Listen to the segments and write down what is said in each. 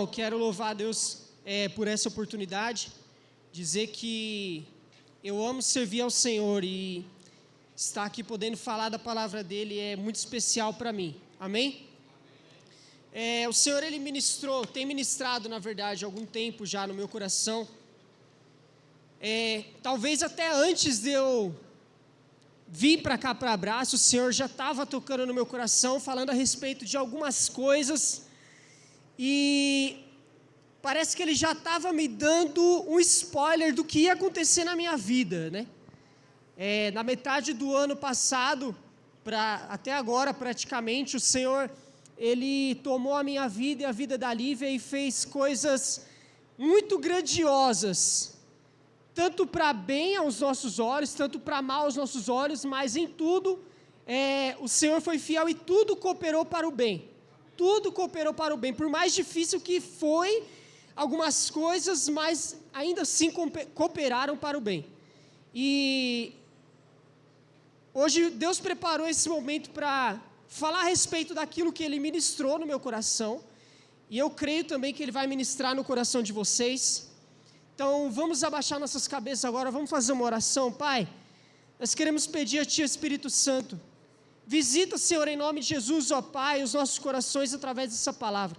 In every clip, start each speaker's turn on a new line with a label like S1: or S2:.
S1: Bom, quero louvar a Deus por essa oportunidade, dizer que eu amo servir ao Senhor e estar aqui podendo falar da palavra dEle é muito especial para mim, amém? O Senhor, Ele tem ministrado, na verdade, há algum tempo já no meu coração, talvez até antes de eu vir para cá para Abraço, o Senhor já estava tocando no meu coração, falando a respeito de algumas coisas, e parece que Ele já estava me dando um spoiler do que ia acontecer na minha vida, né? Na metade do ano passado, até agora praticamente, o Senhor, Ele tomou a minha vida e a vida da Lívia e fez coisas muito grandiosas, tanto para bem aos nossos olhos, tanto para mal aos nossos olhos, mas em tudo, o Senhor foi fiel e tudo cooperou para o bem. Tudo cooperou para o bem, por mais difícil que foi algumas coisas, mas ainda assim cooperaram para o bem. E hoje Deus preparou esse momento para falar a respeito daquilo que Ele ministrou no meu coração, e eu creio também que Ele vai ministrar no coração de vocês. Então vamos abaixar nossas cabeças agora, vamos fazer uma oração. Pai, nós queremos pedir a Ti, Espírito Santo, visita, Senhor, em nome de Jesus, ó Pai, os nossos corações através dessa palavra.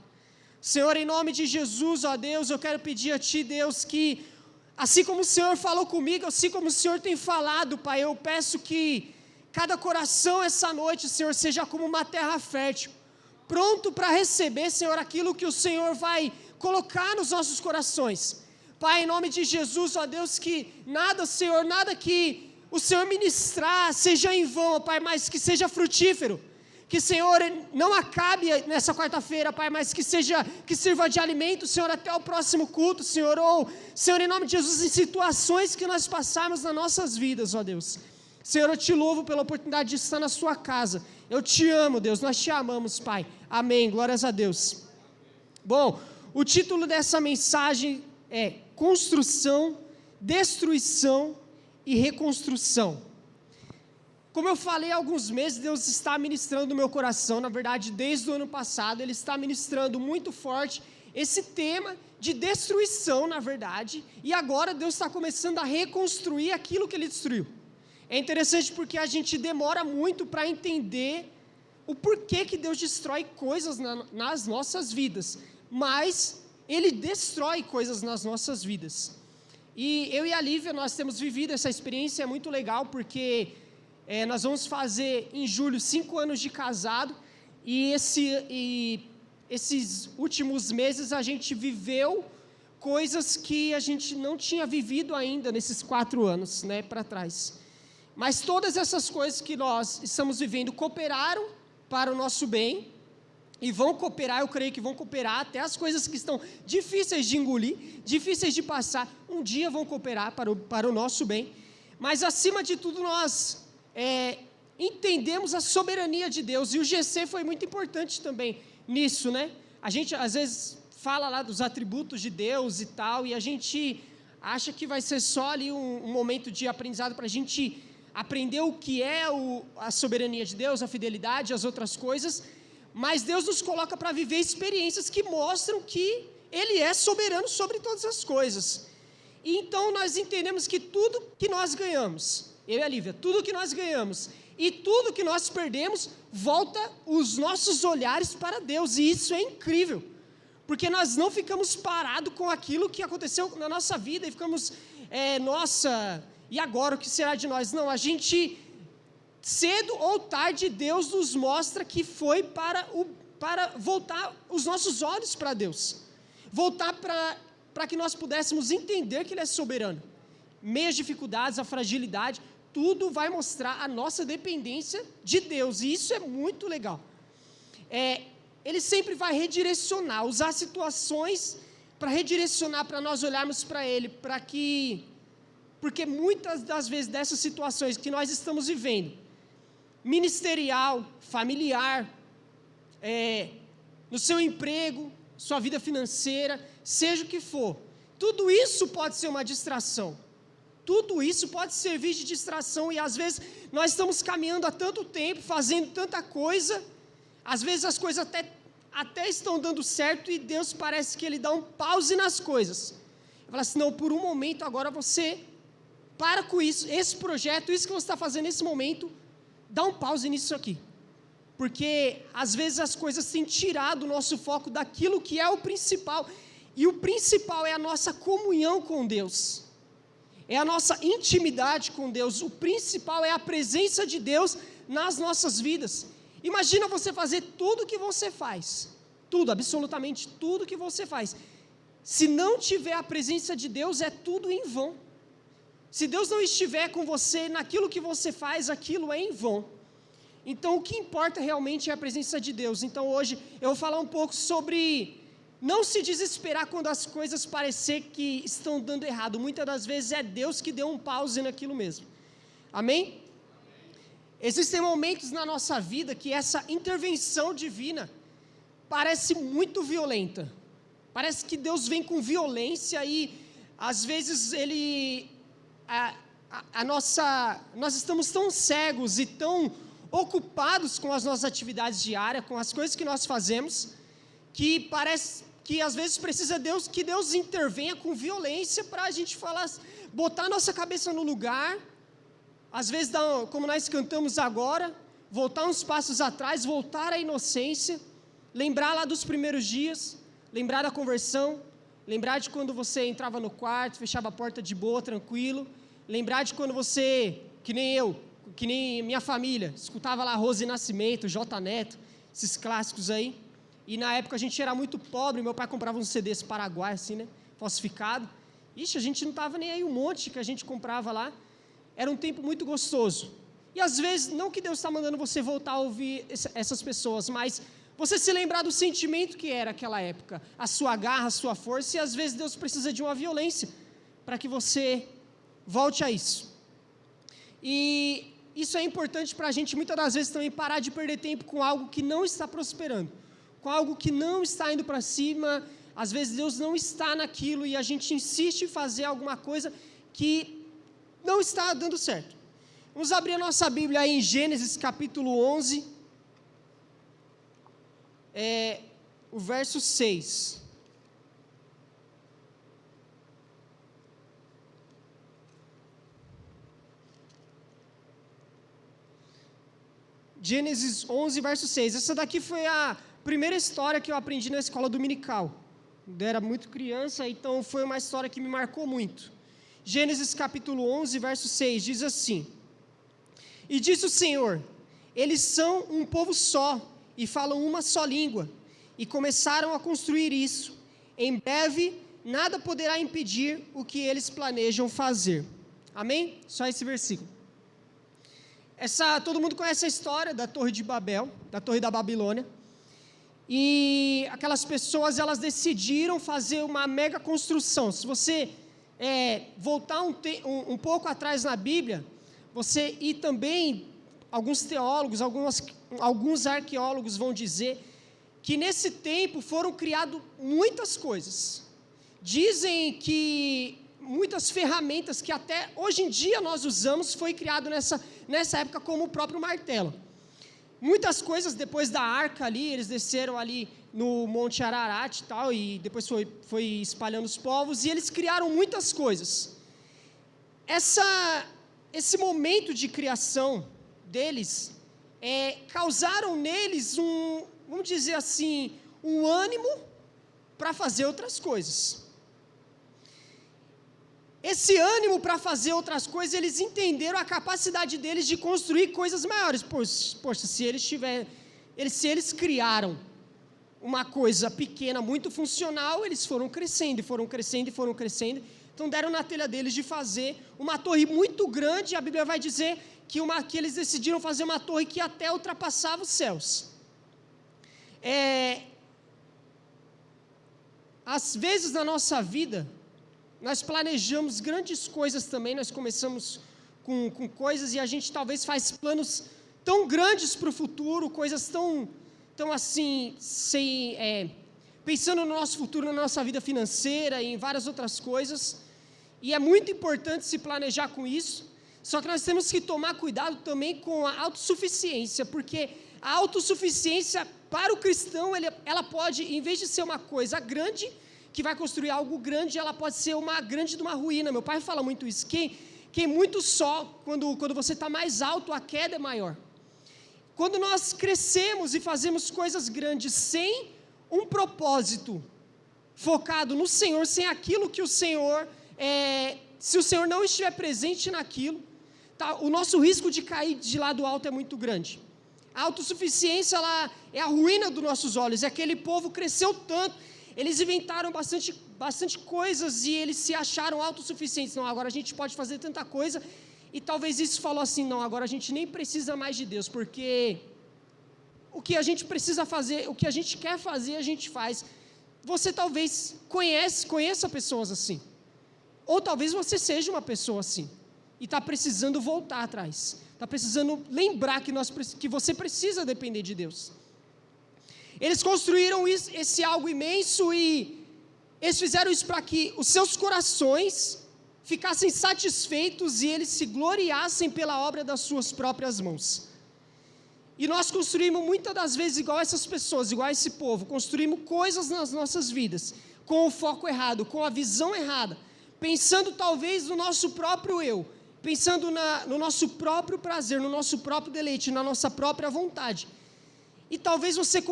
S1: Senhor, em nome de Jesus, ó Deus, eu quero pedir a Ti, Deus, que assim como o Senhor falou comigo, assim como o Senhor tem falado, Pai, eu peço que cada coração essa noite, Senhor, seja como uma terra fértil, pronto para receber, Senhor, aquilo que o Senhor vai colocar nos nossos corações. Pai, em nome de Jesus, ó Deus, que nada, Senhor, nada que o Senhor ministrar seja em vão, Pai, mas que seja frutífero. Que, Senhor, não acabe nessa quarta-feira, Pai, mas que sirva de alimento, Senhor, até o próximo culto, Senhor, ou, Senhor, em nome de Jesus, em situações que nós passarmos nas nossas vidas, ó Deus. Senhor, eu te louvo pela oportunidade de estar na sua casa. Eu te amo, Deus, nós te amamos, Pai. Amém, glórias a Deus. Bom, o título dessa mensagem é Construção, Destruição e Reconstrução. Como eu falei há alguns meses, Deus está ministrando no meu coração, na verdade desde o ano passado, Ele está ministrando muito forte esse tema de destruição, na verdade, e agora Deus está começando a reconstruir aquilo que Ele destruiu. É interessante porque a gente demora muito para entender o porquê que Deus destrói coisas nas nossas vidas, mas Ele destrói coisas nas nossas vidas. E eu e a Lívia, nós temos vivido essa experiência, é muito legal, porque nós vamos fazer em julho 5 anos de casado, e esses últimos meses a gente viveu coisas que a gente não tinha vivido ainda nesses 4 anos, né, para trás. Mas todas essas coisas que nós estamos vivendo cooperaram para o nosso bem, e vão cooperar, eu creio que vão cooperar, até as coisas que estão difíceis de engolir, difíceis de passar, um dia vão cooperar para o nosso bem. Mas acima de tudo nós entendemos a soberania de Deus, e o GC foi muito importante também nisso, né? A gente às vezes fala lá dos atributos de Deus e tal, e a gente acha que vai ser só ali um momento de aprendizado para a gente aprender o que é a soberania de Deus, a fidelidade, as outras coisas, mas Deus nos coloca para viver experiências que mostram que Ele é soberano sobre todas as coisas. E então nós entendemos que tudo que nós ganhamos, eu e a Lívia, tudo que nós ganhamos e tudo que nós perdemos, volta os nossos olhares para Deus, e isso é incrível, porque nós não ficamos parados com aquilo que aconteceu na nossa vida, e ficamos, nossa, e agora o que será de nós? Não, a gente, cedo ou tarde, Deus nos mostra que foi para voltar os nossos olhos para Deus, voltar para que nós pudéssemos entender que Ele é soberano. Meias dificuldades, a fragilidade, tudo vai mostrar a nossa dependência de Deus, e isso é muito legal. Ele sempre vai redirecionar, usar situações para redirecionar, para nós olharmos para Ele, porque muitas das vezes dessas situações que nós estamos vivendo, ministerial, familiar, no seu emprego, sua vida financeira, seja o que for, tudo isso pode ser uma distração, tudo isso pode servir de distração, e às vezes nós estamos caminhando há tanto tempo, fazendo tanta coisa, às vezes as coisas até estão dando certo e Deus parece que Ele dá um pause nas coisas. Ele fala assim, não, por um momento agora você para com isso, esse projeto, isso que você está fazendo nesse momento, dá um pause nisso aqui. Porque às vezes as coisas têm tirado o nosso foco daquilo que é o principal. E o principal é a nossa comunhão com Deus. É a nossa intimidade com Deus. O principal é a presença de Deus nas nossas vidas. Imagina você fazer tudo o que você faz. Tudo, absolutamente tudo que você faz. Se não tiver a presença de Deus, é tudo em vão. Se Deus não estiver com você naquilo que você faz, aquilo é em vão. Então, o que importa realmente é a presença de Deus. Então, hoje, eu vou falar um pouco sobre não se desesperar quando as coisas parecer que estão dando errado. Muitas das vezes é Deus que deu um pause naquilo mesmo. Amém? Existem momentos na nossa vida que essa intervenção divina parece muito violenta. Parece que Deus vem com violência e, às vezes, nós estamos tão cegos e tão ocupados com as nossas atividades diárias, com as coisas que nós fazemos, que parece que às vezes precisa que Deus intervenha com violência para a gente botar a nossa cabeça no lugar, às vezes, como nós cantamos agora, voltar uns passos atrás, voltar à inocência, lembrar lá dos primeiros dias, lembrar da conversão, lembrar de quando você entrava no quarto, fechava a porta de boa, tranquilo, lembrar de quando você, que nem eu, que nem minha família, escutava lá Rose Nascimento, J Neto, esses clássicos aí, e na época a gente era muito pobre, meu pai comprava uns CDs paraguaios assim, né, falsificado, ixi, a gente não estava nem aí, um monte que a gente comprava lá, era um tempo muito gostoso, e às vezes, não que Deus está mandando você voltar a ouvir essas pessoas, mas você se lembrar do sentimento que era aquela época, a sua garra, a sua força, e às vezes Deus precisa de uma violência, para que você volte a isso, e isso é importante para a gente, muitas das vezes também parar de perder tempo com algo que não está prosperando, com algo que não está indo para cima, às vezes Deus não está naquilo e a gente insiste em fazer alguma coisa que não está dando certo. Vamos abrir a nossa Bíblia aí em Gênesis capítulo 11, o verso 6. Gênesis 11, verso 6. Essa daqui foi a primeira história que eu aprendi na escola dominical. Eu era muito criança, então foi uma história que me marcou muito. Gênesis capítulo 11, verso 6, diz assim: E disse o Senhor, eles são um povo só, e falam uma só língua, e começaram a construir isso. Em breve, nada poderá impedir o que eles planejam fazer. Amém? Só esse versículo. Todo mundo conhece a história da Torre de Babel, da Torre da Babilônia, e aquelas pessoas, elas decidiram fazer uma mega construção. Se você voltar um pouco atrás na Bíblia, e também alguns teólogos, alguns arqueólogos vão dizer que nesse tempo foram criadas muitas coisas. Dizem que muitas ferramentas que até hoje em dia nós usamos foi criado nessa época, como o próprio martelo. Muitas coisas depois da arca ali, eles desceram ali no Monte Ararat e tal, e depois foi espalhando os povos, e eles criaram muitas coisas. Esse momento de criação deles, causaram neles vamos dizer assim, um ânimo para fazer outras coisas. Esse ânimo para fazer outras coisas, eles entenderam a capacidade deles de construir coisas maiores. Poxa, se eles criaram uma coisa pequena, muito funcional, eles foram crescendo, e foram crescendo, e foram crescendo. Então deram na telha deles de fazer uma torre muito grande. A Bíblia vai dizer que eles decidiram fazer uma torre que até ultrapassava os céus. Às vezes na nossa vida, nós planejamos grandes coisas também, nós começamos com coisas e a gente talvez faz planos tão grandes para o futuro, coisas tão assim, pensando no nosso futuro, na nossa vida financeira e em várias outras coisas, e é muito importante se planejar com isso, só que nós temos que tomar cuidado também com a autossuficiência, porque A autossuficiência para o cristão, ela pode, em vez de ser uma coisa grande, que vai construir algo grande, ela pode ser uma grande de uma ruína. Meu pai fala muito isso, que muito só, quando você está mais alto, a queda é maior. Quando nós crescemos e fazemos coisas grandes sem um propósito focado no Senhor, sem aquilo que o Senhor, se o Senhor não estiver presente naquilo, tá, o nosso risco de cair de lá do alto é muito grande. A autossuficiência, ela é a ruína dos nossos olhos. E aquele povo cresceu tanto, eles inventaram bastante coisas e eles se acharam autossuficientes. Não, agora a gente pode fazer tanta coisa. E talvez isso falou assim, não, agora a gente nem precisa mais de Deus, porque o que a gente precisa fazer, o que a gente quer fazer, a gente faz. Você talvez conheça pessoas assim. Ou talvez você seja uma pessoa assim. E está precisando voltar atrás. Está precisando lembrar que você precisa depender de Deus. Eles construíram esse algo imenso e eles fizeram isso para que os seus corações ficassem satisfeitos e eles se gloriassem pela obra das suas próprias mãos. E nós construímos muitas das vezes igual essas pessoas, igual esse povo, construímos coisas nas nossas vidas, com o foco errado, com a visão errada, pensando talvez no nosso próprio eu, pensando no nosso próprio prazer, no nosso próprio deleite, na nossa própria vontade. E talvez você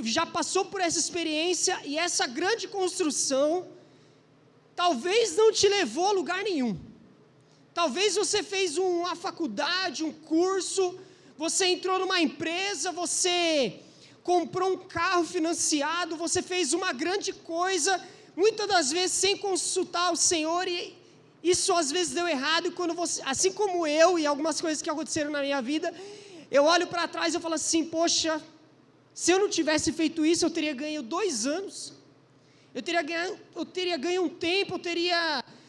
S1: já passou por essa experiência e essa grande construção talvez não te levou a lugar nenhum. Talvez você fez uma faculdade, um curso, você entrou numa empresa, você comprou um carro financiado, você fez uma grande coisa, muitas das vezes sem consultar o Senhor, e isso às vezes deu errado, e quando você, assim como eu e algumas coisas que aconteceram na minha vida, eu olho para trás e eu falo assim, poxa, se eu não tivesse feito isso, eu teria ganho 2 anos, eu teria ganho um tempo,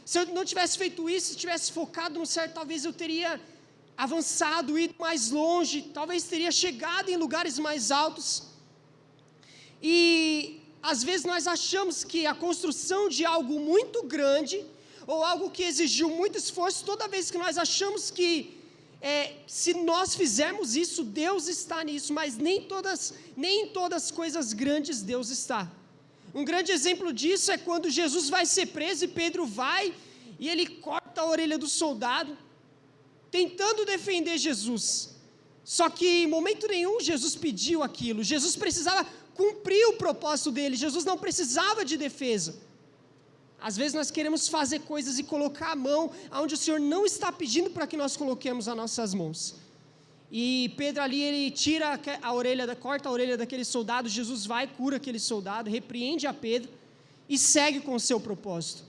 S1: se eu não tivesse feito isso, se tivesse focado no certo, talvez eu teria avançado, ido mais longe, talvez teria chegado em lugares mais altos. E às vezes nós achamos que a construção de algo muito grande, ou algo que exigiu muito esforço, toda vez que nós achamos que se nós fizermos isso, Deus está nisso, mas nem em todas as coisas grandes Deus está. Um grande exemplo disso é quando Jesus vai ser preso e Pedro vai e ele corta a orelha do soldado, tentando defender Jesus. Só que em momento nenhum Jesus pediu aquilo, Jesus precisava cumprir o propósito dele, Jesus não precisava de defesa. Às vezes nós queremos fazer coisas e colocar a mão onde o Senhor não está pedindo para que nós coloquemos as nossas mãos. E Pedro ali, ele tira corta a orelha daquele soldado, Jesus vai, cura aquele soldado, repreende a Pedro e segue com o seu propósito.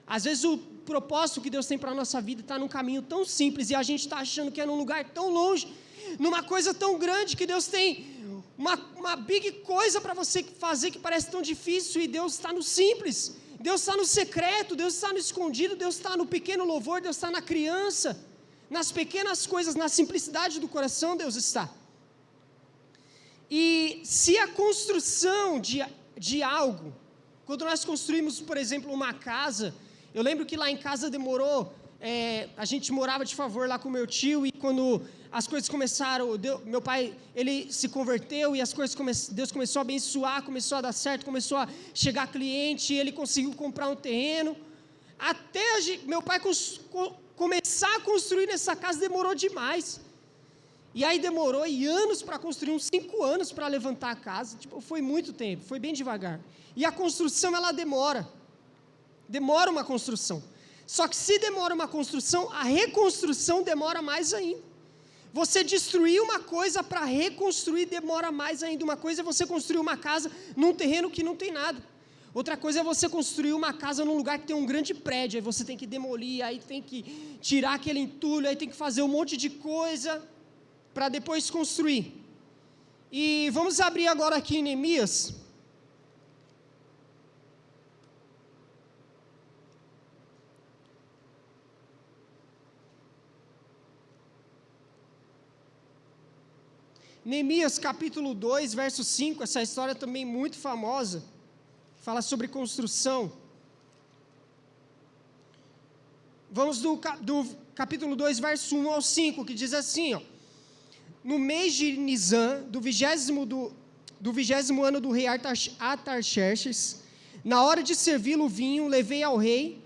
S1: Às vezes o propósito que Deus tem para a nossa vida está num caminho tão simples e a gente está achando que é num lugar tão longe, numa coisa tão grande, que Deus tem uma big coisa para você fazer que parece tão difícil, e Deus está no simples, Deus está no secreto, Deus está no escondido, Deus está no pequeno louvor, Deus está na criança, nas pequenas coisas, na simplicidade do coração Deus está. E se a construção de algo, quando nós construímos, por exemplo, uma casa, eu lembro que lá em casa demorou, a gente morava de favor lá com meu tio, e quando as coisas começaram, meu pai, ele se converteu, e Deus começou a abençoar, começou a dar certo, começou a chegar cliente, e ele conseguiu comprar um terreno, até meu pai começar a construir nessa casa demorou demais, e aí demorou anos para construir, uns 5 anos para levantar a casa, foi muito tempo, foi bem devagar, e a construção ela demora uma construção, só que se demora uma construção, a reconstrução demora mais ainda. Você destruir uma coisa para reconstruir demora mais ainda. Uma coisa é você construir uma casa num terreno que não tem nada. Outra coisa é você construir uma casa num lugar que tem um grande prédio, aí você tem que demolir, aí tem que tirar aquele entulho, aí tem que fazer um monte de coisa para depois construir. E vamos abrir agora aqui em Neemias. Neemias capítulo 2, verso 5, essa história também muito famosa, fala sobre construção. Vamos do capítulo 2, verso 1 ao 5, que diz assim, ó: no mês de Nisan, do 20º ano do rei Artaxerxes, na hora de servi-lo o vinho, levei ao rei.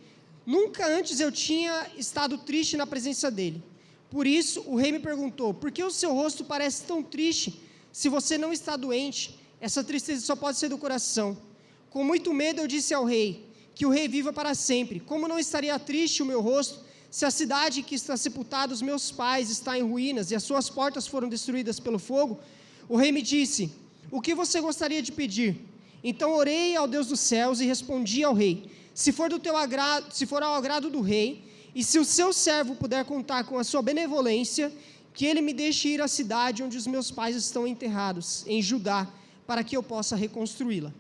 S1: Nunca antes eu tinha estado triste na presença dele. Por isso, o rei me perguntou: por que o seu rosto parece tão triste, se você não está doente? Essa tristeza só pode ser do coração. Com muito medo eu disse ao rei, que o rei viva para sempre. Como não estaria triste o meu rosto, se a cidade que está sepultada os meus pais está em ruínas, e as suas portas foram destruídas pelo fogo? O rei me disse: o que você gostaria de pedir? Então orei ao Deus dos céus e respondi ao rei: se for ao agrado do rei, e se o seu servo puder contar com a sua benevolência, que ele me deixe ir à cidade onde os meus pais estão enterrados, em Judá, para que eu possa reconstruí-la.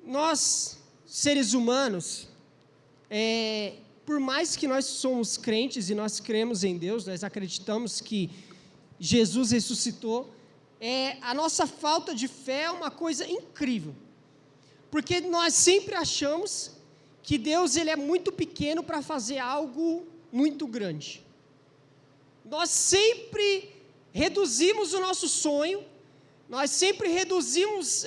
S1: Nós, seres humanos, por mais que nós somos crentes e nós cremos em Deus, nós acreditamos que Jesus ressuscitou, a nossa falta de fé é uma coisa incrível, porque nós sempre achamos que Deus ele é muito pequeno para fazer algo muito grande. Nós sempre reduzimos o nosso sonho, nós sempre reduzimos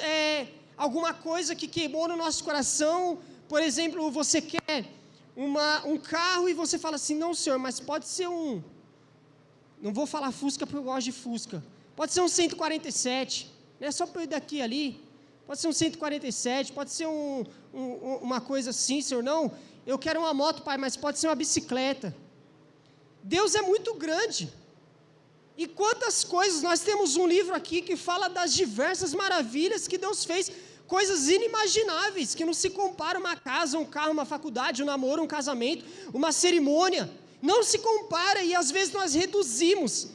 S1: alguma coisa que queimou no nosso coração. Por exemplo, você quer um carro e você fala assim: não, senhor, mas pode ser não vou falar Fusca porque eu gosto de Fusca, pode ser um 147, né, só para eu ir daqui e ali, pode ser um 147, pode ser uma coisa assim, senhor. Não, eu quero uma moto, pai, mas pode ser uma bicicleta. Deus é muito grande, e quantas coisas, nós temos um livro aqui que fala das diversas maravilhas que Deus fez, coisas inimagináveis, que não se compara uma casa, um carro, uma faculdade, um namoro, um casamento, uma cerimônia, não se compara, e às vezes nós reduzimos,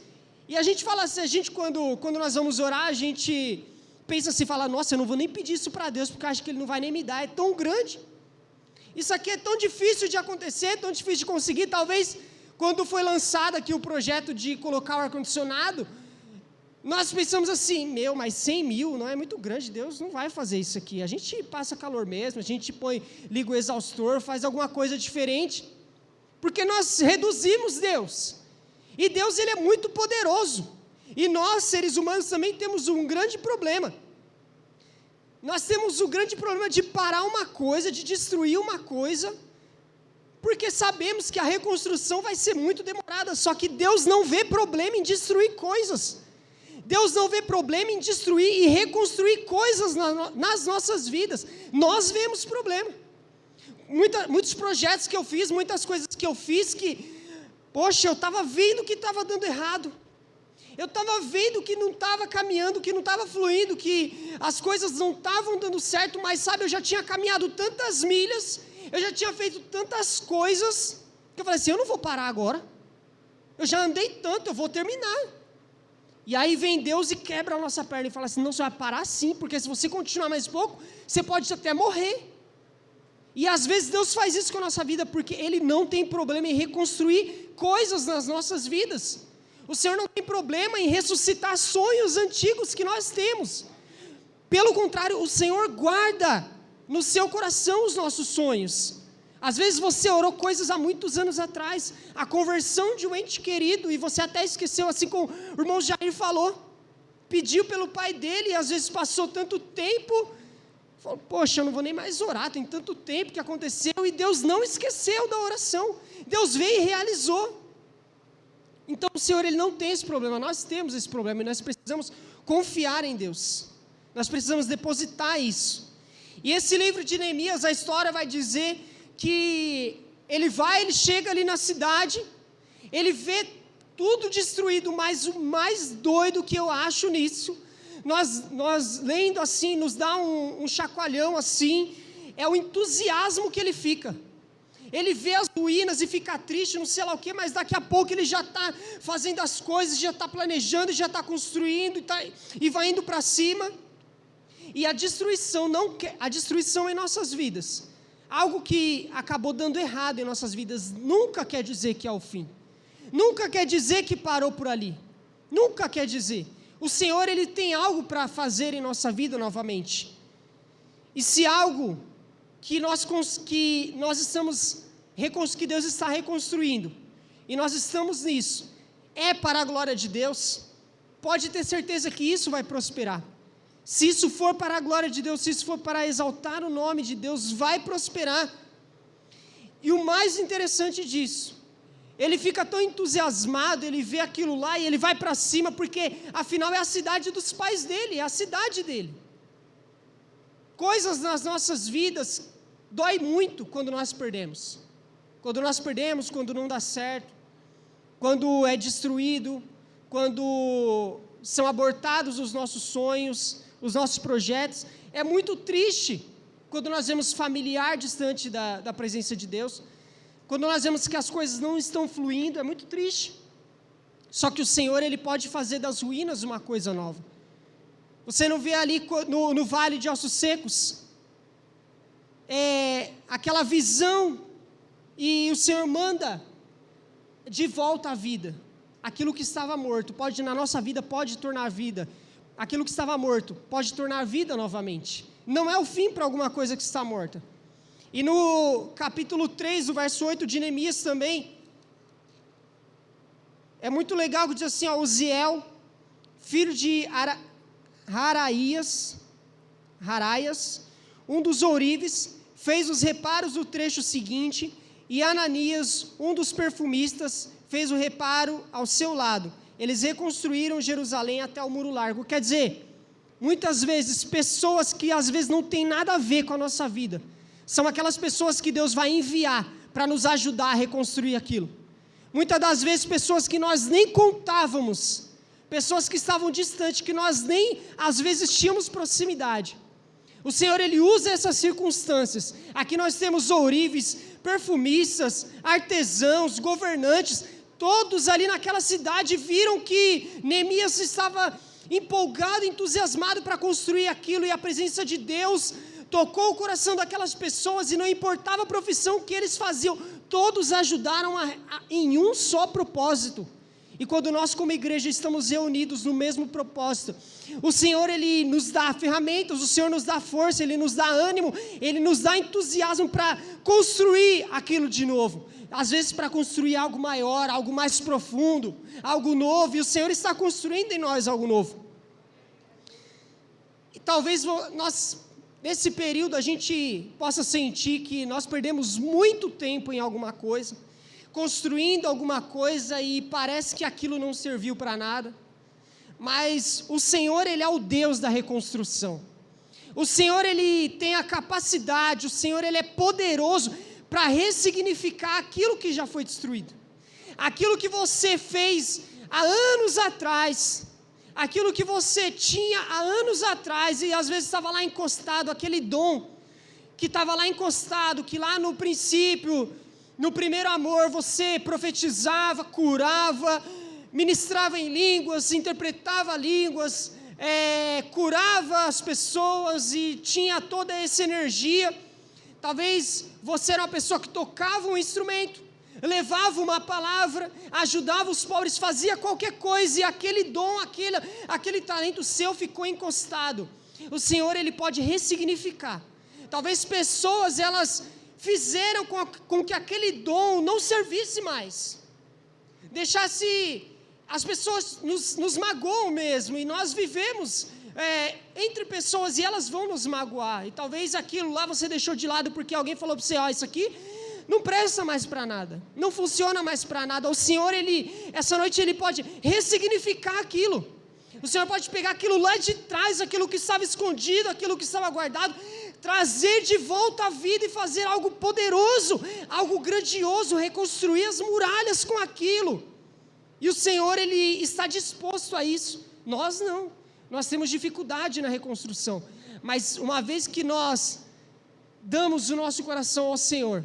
S1: e a gente fala assim, quando nós vamos orar, a gente pensa assim, fala: nossa, eu não vou nem pedir isso para Deus, porque eu acho que Ele não vai nem me dar, é tão grande, isso aqui é tão difícil de acontecer, tão difícil de conseguir. Talvez, quando foi lançado aqui o projeto de colocar o ar-condicionado, nós pensamos assim: mas 100 mil não é muito grande, Deus não vai fazer isso aqui, a gente passa calor mesmo, a gente liga o exaustor, faz alguma coisa diferente, porque nós reduzimos Deus, e Deus ele é muito poderoso, e nós seres humanos também temos um grande problema, nós temos o grande problema de parar uma coisa, de destruir uma coisa, porque sabemos que a reconstrução vai ser muito demorada. Só que Deus não vê problema em destruir coisas, Deus não vê problema em destruir e reconstruir coisas nas nossas vidas. Nós vemos problema, muitos projetos que eu fiz, muitas coisas que eu fiz, que, poxa, eu estava vendo que estava dando errado, eu estava vendo que não estava caminhando, que não estava fluindo, que as coisas não estavam dando certo, mas sabe, eu já tinha caminhado tantas milhas, eu já tinha feito tantas coisas, que eu falei assim: eu não vou parar agora, eu já andei tanto, eu vou terminar. E aí vem Deus e quebra a nossa perna e fala assim: não, você vai parar sim, porque se você continuar mais pouco, você pode até morrer. E às vezes Deus faz isso com a nossa vida, porque Ele não tem problema em reconstruir coisas nas nossas vidas. O Senhor não tem problema em ressuscitar sonhos antigos que nós temos. Pelo contrário, o Senhor guarda no seu coração os nossos sonhos. Às vezes você orou coisas há muitos anos atrás, a conversão de um ente querido, e você até esqueceu, assim como o irmão Jair falou, pediu pelo pai dele, e às vezes passou tanto tempo, falou: poxa, eu não vou nem mais orar, tem tanto tempo que aconteceu, e Deus não esqueceu da oração, Deus veio e realizou. Então o Senhor ele não tem esse problema, nós temos esse problema, e nós precisamos confiar em Deus, nós precisamos depositar isso. E esse livro de Neemias, a história vai dizer que ele chega ali na cidade, ele vê tudo destruído, mas o mais doido que eu acho nisso, nós lendo assim, nos dá um chacoalhão assim, é o entusiasmo que ele fica. Ele vê as ruínas e fica triste, não sei lá o que, mas daqui a pouco ele já está fazendo as coisas, já está planejando, já está construindo, e vai indo para cima. E a destruição em nossas vidas, algo que acabou dando errado em nossas vidas, nunca quer dizer que é o fim, nunca quer dizer que parou por ali, nunca quer dizer. O Senhor ele tem algo para fazer em nossa vida novamente, e se algo que Deus está reconstruindo, e nós estamos nisso, é para a glória de Deus, pode ter certeza que isso vai prosperar. Se isso for para a glória de Deus, se isso for para exaltar o nome de Deus, vai prosperar. E o mais interessante disso, ele fica tão entusiasmado, ele vê aquilo lá e ele vai para cima, porque afinal é a cidade dos pais dele, é a cidade dele. Coisas nas nossas vidas dói muito quando nós perdemos. Quando nós perdemos, quando não dá certo, quando é destruído, quando são abortados os nossos sonhos, os nossos projetos. É muito triste quando nós vemos familiar distante da presença de Deus, quando nós vemos que as coisas não estão fluindo, é muito triste. Só que o Senhor, Ele pode fazer das ruínas uma coisa nova. Você não vê ali no vale de ossos secos, aquela visão, e o Senhor manda de volta à vida. Aquilo que estava morto, na nossa vida, pode tornar vida. Aquilo que estava morto, pode tornar vida novamente. Não é o fim para alguma coisa que está morta. E no capítulo 3, o verso 8 de Neemias também, é muito legal que diz assim, Uziel, filho de Haraias, um dos ourives, fez os reparos do trecho seguinte, e Ananias, um dos perfumistas, fez o reparo ao seu lado. Eles reconstruíram Jerusalém até o muro largo. Quer dizer, muitas vezes, pessoas que às vezes não tem nada a ver com a nossa vida, são aquelas pessoas que Deus vai enviar para nos ajudar a reconstruir aquilo. Muitas das vezes, pessoas que nós nem contávamos, pessoas que estavam distantes, que nós nem, às vezes, tínhamos proximidade. O Senhor, Ele usa essas circunstâncias. Aqui nós temos ourives, perfumistas, artesãos, governantes, todos ali naquela cidade viram que Neemias estava empolgado, entusiasmado para construir aquilo, e a presença de Deus tocou o coração daquelas pessoas, e não importava a profissão que eles faziam, todos ajudaram em um só propósito. E quando nós como igreja estamos reunidos no mesmo propósito, o Senhor, Ele nos dá ferramentas, o Senhor nos dá força, Ele nos dá ânimo, Ele nos dá entusiasmo para construir aquilo de novo. Às vezes para construir algo maior, algo mais profundo, algo novo, e o Senhor está construindo em nós algo novo. E talvez nós, nesse período, a gente possa sentir que nós perdemos muito tempo em alguma coisa, construindo alguma coisa, e parece que aquilo não serviu para nada. Mas o Senhor, Ele é o Deus da reconstrução. O Senhor, Ele tem a capacidade, o Senhor, Ele é poderoso para ressignificar aquilo que já foi destruído. Aquilo que você fez há anos atrás, aquilo que você tinha há anos atrás, e às vezes estava lá encostado, aquele dom que estava lá encostado, que lá no princípio, no primeiro amor, você profetizava, curava, ministrava em línguas, interpretava línguas, curava as pessoas e tinha toda essa energia. Talvez você era uma pessoa que tocava um instrumento, levava uma palavra, ajudava os pobres, fazia qualquer coisa, e aquele dom, aquele talento seu ficou encostado. O Senhor, Ele pode ressignificar. Talvez pessoas, elas fizeram com que aquele dom não servisse mais, deixasse, as pessoas nos magoam mesmo, e nós vivemos entre pessoas, e elas vão nos magoar, e talvez aquilo lá você deixou de lado, porque alguém falou para você, isso aqui não presta mais para nada, não funciona mais para nada. O Senhor, essa noite, Ele pode ressignificar aquilo. O Senhor pode pegar aquilo lá de trás, aquilo que estava escondido, aquilo que estava guardado, trazer de volta à vida e fazer algo poderoso, algo grandioso, reconstruir as muralhas com aquilo. E o Senhor, Ele está disposto a isso. Nós não, nós temos dificuldade na reconstrução, mas uma vez que nós damos o nosso coração ao Senhor,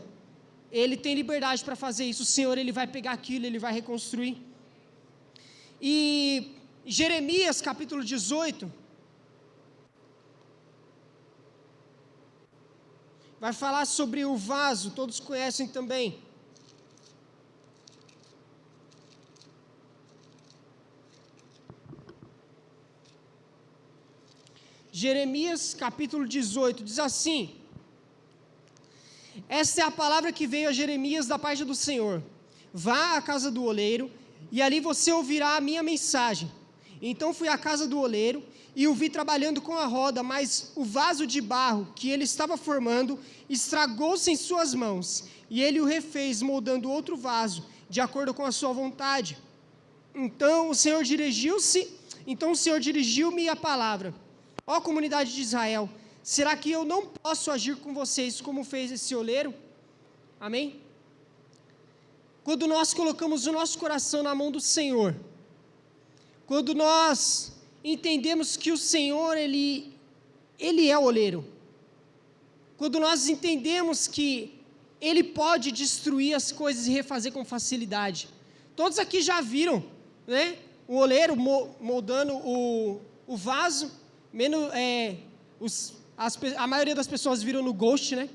S1: Ele tem liberdade para fazer isso. O Senhor, Ele vai pegar aquilo, Ele vai reconstruir. E Jeremias capítulo 18, vai falar sobre o vaso, todos conhecem também. Jeremias capítulo 18, diz assim: esta é a palavra que veio a Jeremias da parte do Senhor: vá à casa do oleiro, e ali você ouvirá a minha mensagem. Então fui à casa do oleiro, e o vi trabalhando com a roda, mas o vaso de barro que ele estava formando estragou-se em suas mãos, e ele o refez, moldando outro vaso, de acordo com a sua vontade. Então o Senhor dirigiu-me a palavra: ó comunidade de Israel, será que eu não posso agir com vocês como fez esse oleiro? Amém? Quando nós colocamos o nosso coração na mão do Senhor, quando nós entendemos que o Senhor, Ele é o oleiro, quando nós entendemos que Ele pode destruir as coisas e refazer com facilidade. Todos aqui já viram, né, o oleiro moldando o vaso, a maioria das pessoas viram no Ghost, né?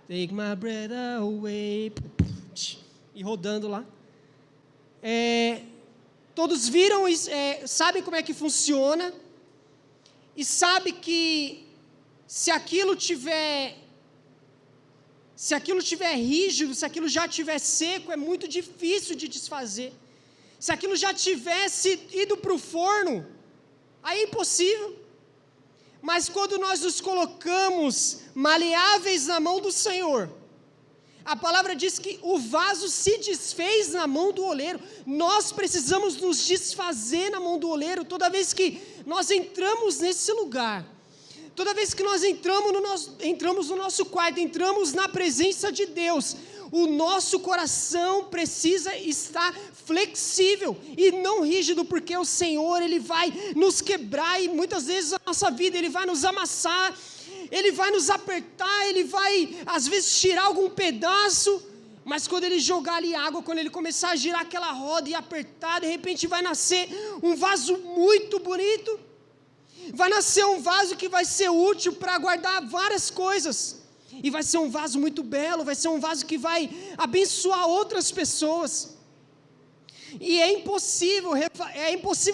S1: Take my breath away, e rodando lá. Todos viram, sabem como é que funciona, e sabem que se aquilo tiver rígido, se aquilo já tiver seco, é muito difícil de desfazer. Se aquilo já tivesse ido para o forno, aí é impossível. Mas quando nós nos colocamos maleáveis na mão do Senhor, a palavra diz que o vaso se desfez na mão do oleiro. Nós precisamos nos desfazer na mão do oleiro toda vez que nós entramos nesse lugar. Toda vez que nós entramos no nosso quarto, entramos na presença de Deus, o nosso coração precisa estar flexível e não rígido, porque o Senhor, Ele vai nos quebrar, e muitas vezes a nossa vida, Ele vai nos amassar, Ele vai nos apertar, Ele vai às vezes tirar algum pedaço, mas quando Ele jogar ali água, quando Ele começar a girar aquela roda e apertar, de repente vai nascer um vaso muito bonito, vai nascer um vaso que vai ser útil para guardar várias coisas, e vai ser um vaso muito belo, vai ser um vaso que vai abençoar outras pessoas. E é impossível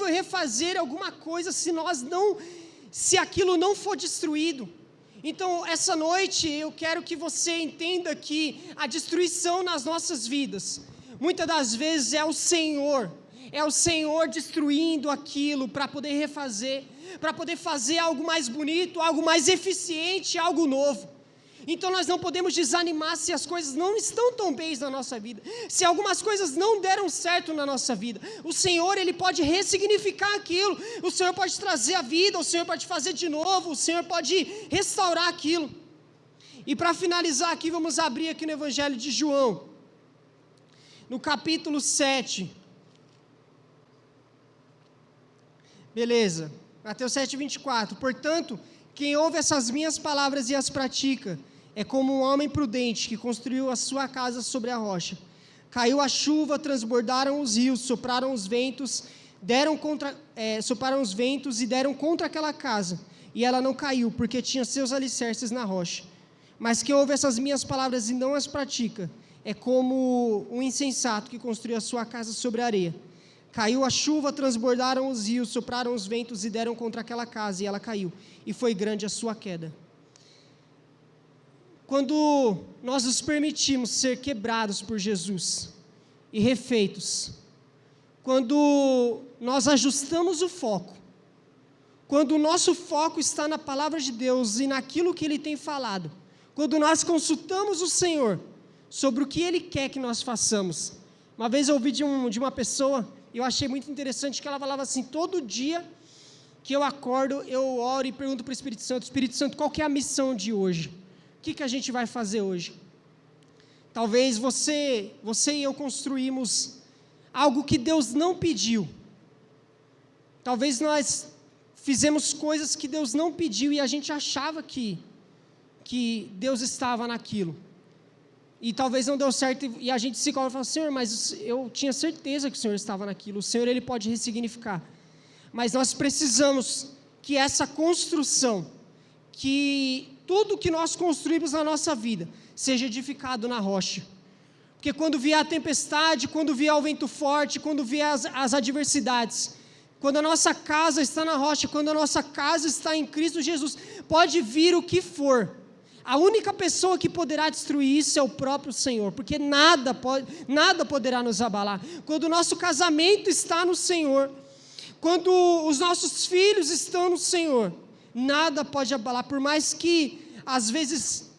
S1: refazer alguma coisa se aquilo não for destruído. Então, essa noite eu quero que você entenda que a destruição nas nossas vidas, muitas das vezes é o Senhor destruindo aquilo para poder refazer, para poder fazer algo mais bonito, algo mais eficiente, algo novo. Então nós não podemos desanimar se as coisas não estão tão bem na nossa vida, se algumas coisas não deram certo na nossa vida. O Senhor, Ele pode ressignificar aquilo, o Senhor pode trazer a vida, o Senhor pode fazer de novo, o Senhor pode restaurar aquilo. E para finalizar aqui, vamos abrir aqui no Evangelho de João, no capítulo 7. Beleza, Mateus 7, 24. Portanto, quem ouve essas minhas palavras e as pratica, é como um homem prudente que construiu a sua casa sobre a rocha. Caiu a chuva, transbordaram os rios, sopraram os ventos e deram contra aquela casa, e ela não caiu, porque tinha seus alicerces na rocha. Mas quem ouve essas minhas palavras e não as pratica, é como um insensato que construiu a sua casa sobre a areia. Caiu a chuva, transbordaram os rios, sopraram os ventos e deram contra aquela casa, e ela caiu, e foi grande a sua queda. Quando nós nos permitimos ser quebrados por Jesus e refeitos, quando nós ajustamos o foco, quando o nosso foco está na palavra de Deus e naquilo que Ele tem falado, quando nós consultamos o Senhor sobre o que Ele quer que nós façamos. Uma vez eu ouvi de uma pessoa, eu achei muito interessante, que ela falava assim: todo dia que eu acordo, eu oro e pergunto para o Espírito Santo, qual que é a missão de hoje? O que a gente vai fazer hoje? Talvez você e eu construímos algo que Deus não pediu. Talvez nós fizemos coisas que Deus não pediu e a gente achava que Deus estava naquilo. E talvez não deu certo e a gente se coloca e fala: Senhor, mas eu tinha certeza que o Senhor estava naquilo. O Senhor, Ele pode ressignificar. Mas nós precisamos que essa construção, que tudo que nós construímos na nossa vida, seja edificado na rocha. Porque quando vier a tempestade, quando vier o vento forte, quando vier as adversidades, quando a nossa casa está na rocha, quando a nossa casa está em Cristo Jesus, pode vir o que for, A única pessoa que poderá destruir isso é o próprio Senhor, porque nada poderá nos abalar. Quando o nosso casamento está no Senhor, quando os nossos filhos estão no Senhor, nada pode abalar, por mais que às vezes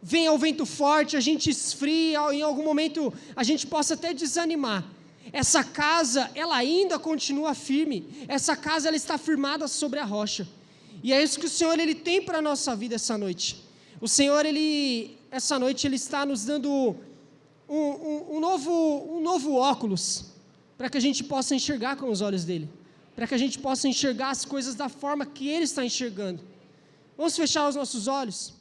S1: venha o vento forte, a gente esfria, em algum momento a gente possa até desanimar. Essa casa, ela ainda continua firme, essa casa ela está firmada sobre a rocha, e é isso que o Senhor ele tem para a nossa vida essa noite. O Senhor, essa noite, Ele está nos dando um novo óculos, para que a gente possa enxergar com os olhos dEle, para que a gente possa enxergar as coisas da forma que Ele está enxergando. Vamos fechar os nossos olhos?